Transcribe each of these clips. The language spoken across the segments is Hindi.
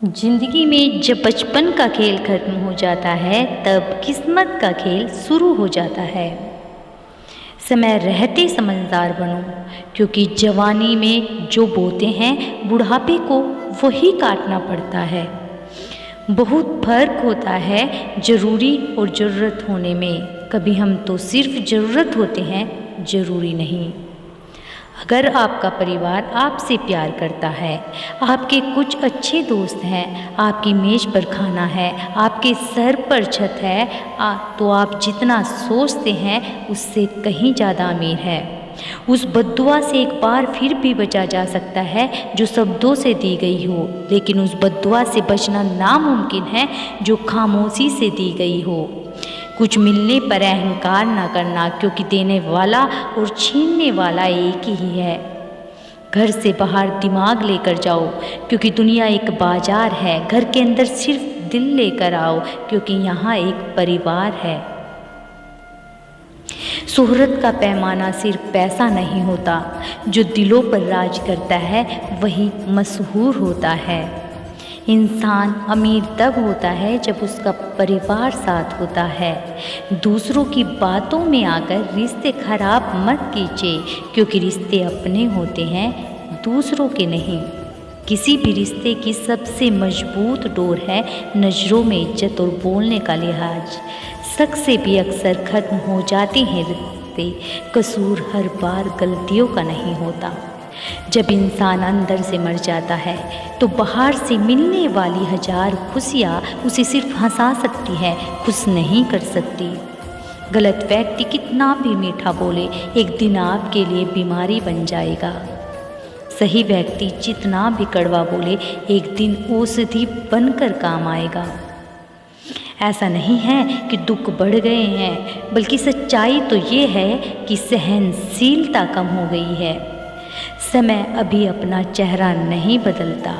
जिंदगी में जब बचपन का खेल खत्म हो जाता है तब किस्मत का खेल शुरू हो जाता है। समय रहते समझदार बनो, क्योंकि जवानी में जो बोते हैं बुढ़ापे को वही काटना पड़ता है। बहुत फर्क होता है ज़रूरी और ज़रूरत होने में। कभी हम तो सिर्फ ज़रूरत होते हैं, ज़रूरी नहीं। अगर आपका परिवार आपसे प्यार करता है, आपके कुछ अच्छे दोस्त हैं, आपकी मेज़ पर खाना है, आपके सर पर छत है, तो आप जितना सोचते हैं उससे कहीं ज़्यादा अमीर है। उस बद्दुआ से एक बार फिर भी बचा जा सकता है जो शब्दों से दी गई हो, लेकिन उस बद्दुआ से बचना नामुमकिन है जो खामोशी से दी गई हो। कुछ मिलने पर अहंकार ना करना, क्योंकि देने वाला और छीनने वाला एक ही है। घर से बाहर दिमाग लेकर जाओ, क्योंकि दुनिया एक बाजार है। घर के अंदर सिर्फ दिल लेकर आओ, क्योंकि यहाँ एक परिवार है। शोहरत का पैमाना सिर्फ पैसा नहीं होता, जो दिलों पर राज करता है वही मशहूर होता है। इंसान अमीर तब होता है जब उसका परिवार साथ होता है। दूसरों की बातों में आकर रिश्ते खराब मत कीजिए, क्योंकि रिश्ते अपने होते हैं, दूसरों के नहीं। किसी भी रिश्ते की सबसे मजबूत डोर है नज़रों में इज्जत और बोलने का लिहाज। शक से भी अक्सर ख़त्म हो जाते हैं रिश्ते। कसूर हर बार गलतियों का नहीं होता। जब इंसान अंदर से मर जाता है तो बाहर से मिलने वाली हजार खुशियाँ उसे सिर्फ हंसा सकती है, खुश नहीं कर सकती। गलत व्यक्ति कितना भी मीठा बोले, एक दिन आपके लिए बीमारी बन जाएगा। सही व्यक्ति जितना भी कड़वा बोले, एक दिन औषधि बनकर काम आएगा। ऐसा नहीं है कि दुख बढ़ गए हैं, बल्कि सच्चाई तो ये है कि सहनशीलता कम हो गई है। समय अभी अपना चेहरा नहीं बदलता,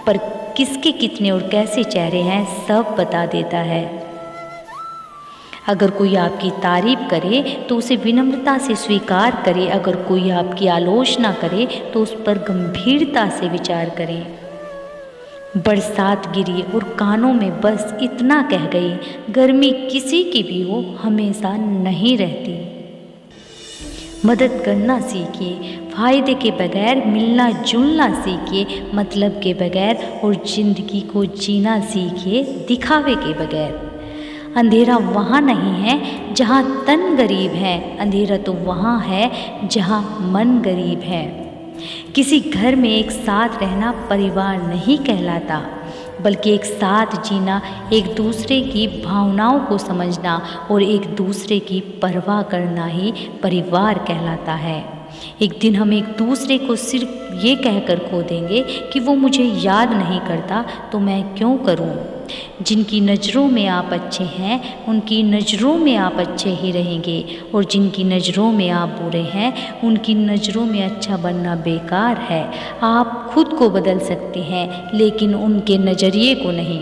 पर किसके कितने और कैसे चेहरे हैं सब बता देता है। अगर कोई आपकी तारीफ करे तो उसे विनम्रता से स्वीकार करे। अगर कोई आपकी आलोचना करे तो उस पर गंभीरता से विचार करें। बरसात गिरी और कानों में बस इतना कह गई, गर्मी किसी की भी हो हमेशा नहीं रहती। मदद करना सीखिए, फ़ायदे के बगैर मिलना जुलना सीखिए, मतलब के बगैर, और ज़िंदगी को जीना सीखिए दिखावे के बगैर। अंधेरा वहाँ नहीं है जहाँ तन गरीब है, अंधेरा तो वहाँ है जहाँ मन गरीब है। किसी घर में एक साथ रहना परिवार नहीं कहलाता, बल्कि एक साथ जीना, एक दूसरे की भावनाओं को समझना और एक दूसरे की परवाह करना ही परिवार कहलाता है। एक दिन हम एक दूसरे को सिर्फ ये कहकर खो देंगे कि वो मुझे याद नहीं करता तो मैं क्यों करूं। जिनकी नज़रों में आप अच्छे हैं उनकी नज़रों में आप अच्छे ही रहेंगे, और जिनकी नज़रों में आप बुरे हैं उनकी नज़रों में अच्छा बनना बेकार है। आप खुद को बदल सकते हैं, लेकिन उनके नज़रिए को नहीं।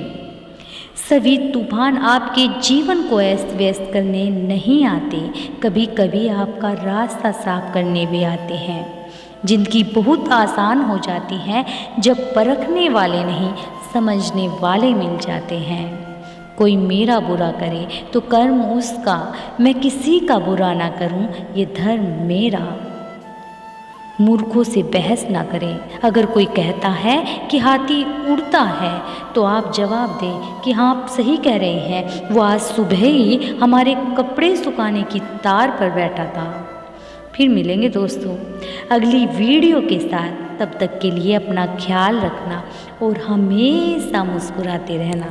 सभी तूफान आपके जीवन को अस्त व्यस्त करने नहीं आते, कभी कभी आपका रास्ता साफ करने भी आते हैं। जिंदगी बहुत आसान हो जाती है जब परखने वाले नहीं समझने वाले मिल जाते हैं। कोई मेरा बुरा करे तो कर्म उसका, मैं किसी का बुरा ना करूं, ये धर्म मेरा। मूर्खों से बहस ना करें। अगर कोई कहता है कि हाथी उड़ता है तो आप जवाब दें कि हाँ आप सही कह रहे हैं, वो आज सुबह ही हमारे कपड़े सुखाने की तार पर बैठा था। फिर मिलेंगे दोस्तों अगली वीडियो के साथ। तब तक के लिए अपना ख्याल रखना और हमेशा मुस्कुराते रहना।